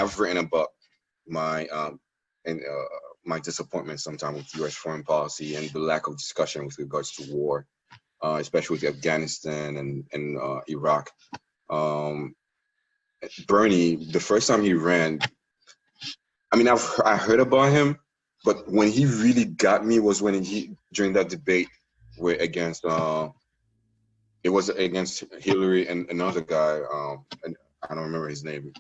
I've written about my my disappointment sometimes with U.S. foreign policy and the lack of discussion with regards to war, especially with Afghanistan and Iraq. Bernie, the first time he ran, I mean, I heard about him, but when he really got me was when he during that debate against it was against Hillary and another guy, and I don't remember his name.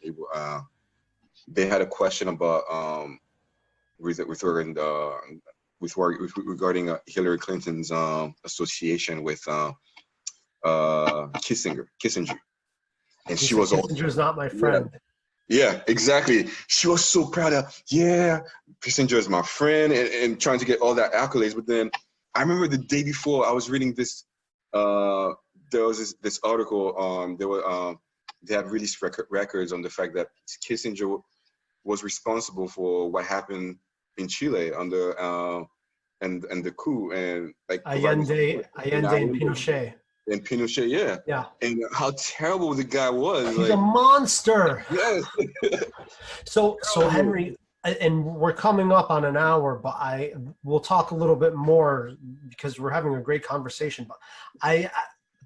They had a question about regarding Hillary Clinton's association with Kissinger, and she was all, Kissinger's not my friend. Yeah, exactly. She was so proud of, Kissinger is my friend, and trying to get all that accolades. But then I remember the day before I was reading this. There was this article. They had released records on the fact that Kissinger was responsible for what happened in Chile under and the coup and like Allende and Pinochet. And Pinochet, yeah, and how terrible the guy was. He's a monster. Yes. So Henry, and we're coming up on an hour, but we'll talk a little bit more because we're having a great conversation. But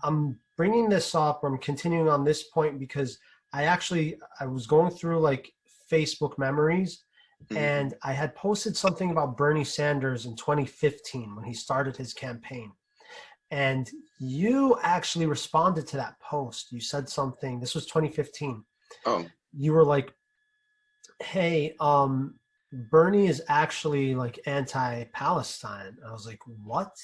I'm bringing this up. I'm continuing on this point because I was going through like Facebook memories, and I had posted something about Bernie Sanders in 2015 when he started his campaign. And you actually responded to that post. You said something, this was 2015. Oh. You were like, hey, Bernie is actually like anti-Palestine. I was like, what?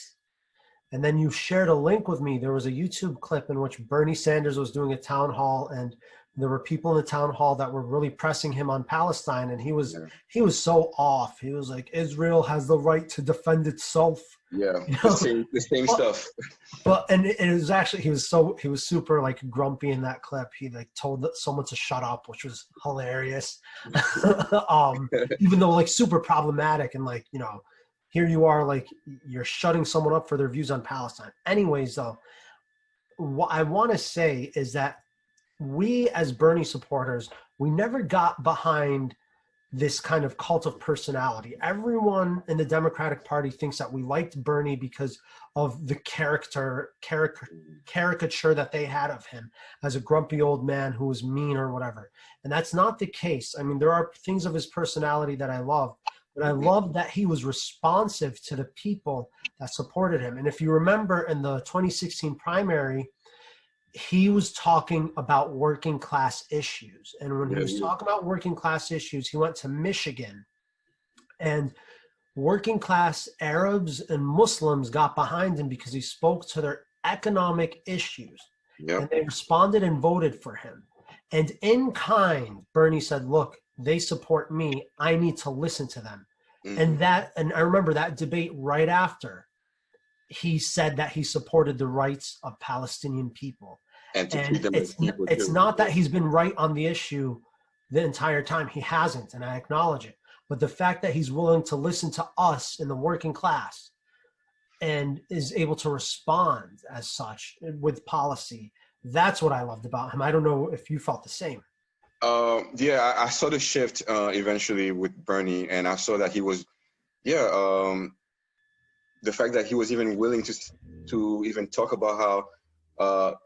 And then you shared a link with me. There was a YouTube clip in which Bernie Sanders was doing a town hall, and there were people in the town hall that were really pressing him on Palestine. And he was so off. He was like, Israel has the right to defend itself. Yeah, you know? the same stuff. And it was actually, he was super like grumpy in that clip. He like told someone to shut up, which was hilarious. Even though like super problematic, and like, you know, here you are, like you're shutting someone up for their views on Palestine. Anyways, though, what I want to say is that we as Bernie supporters, we never got behind this kind of cult of personality. Everyone in the Democratic Party thinks that we liked Bernie because of the caricature that they had of him as a grumpy old man who was mean or whatever. And that's not the case. I mean, there are things of his personality that I love, but I love that he was responsive to the people that supported him. And if you remember in the 2016 primary, he was talking about working class issues. And when he was talking about working class issues, he went to Michigan, and working class Arabs and Muslims got behind him because he spoke to their economic issues. And they responded and voted for him. And in kind, Bernie said, look, they support me. I need to listen to them. And I remember that debate right after, he said that he supported the rights of Palestinian people. And it's not that he's been right on the issue the entire time. He hasn't, and I acknowledge it. But the fact that he's willing to listen to us in the working class and is able to respond as such with policy, that's what I loved about him. I don't know if you felt the same. I saw the shift eventually with Bernie, and I saw that he was, the fact that he was even willing to even talk about how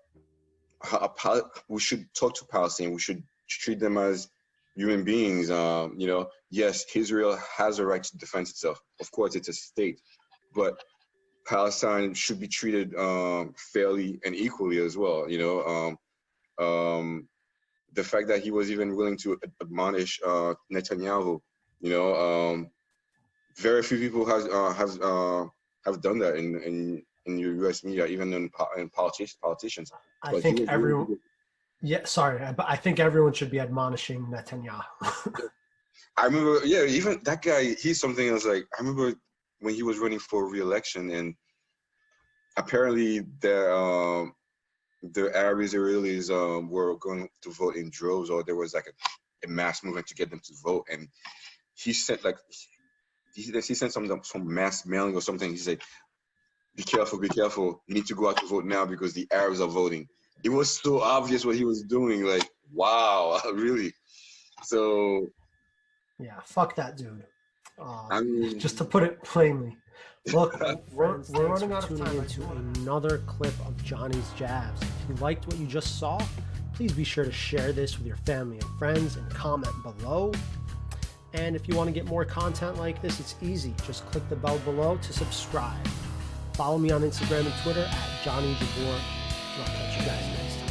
we should talk to Palestine. We should treat them as human beings. You know, yes, Israel has a right to defend itself. Of course, it's a state, but Palestine should be treated fairly and equally as well. You know, the fact that he was even willing to admonish Netanyahu. You know, very few people have done that in the U.S. media, even in politicians. I think everyone. But I think everyone should be admonishing Netanyahu. I remember, even that guy. He's something else. Like, I remember when he was running for re-election, and apparently the Arab Israelis were going to vote in droves, or there was like a mass movement to get them to vote, and he sent some mass mailing or something. He said, be careful, you need to go out to vote now because the Arabs are voting. It was so obvious what he was doing. Like, wow, really. So Yeah, fuck that dude. I mean, Just to put it plainly. Look, we're running out of time. Into another clip of Johnny's jabs. If you liked what you just saw, please be sure to share this with your family and friends and comment below. And if you want to get more content like this, it's easy. Just click the bell below to subscribe. Follow me on Instagram and Twitter at Johnny Jabor. I'll catch you guys next time.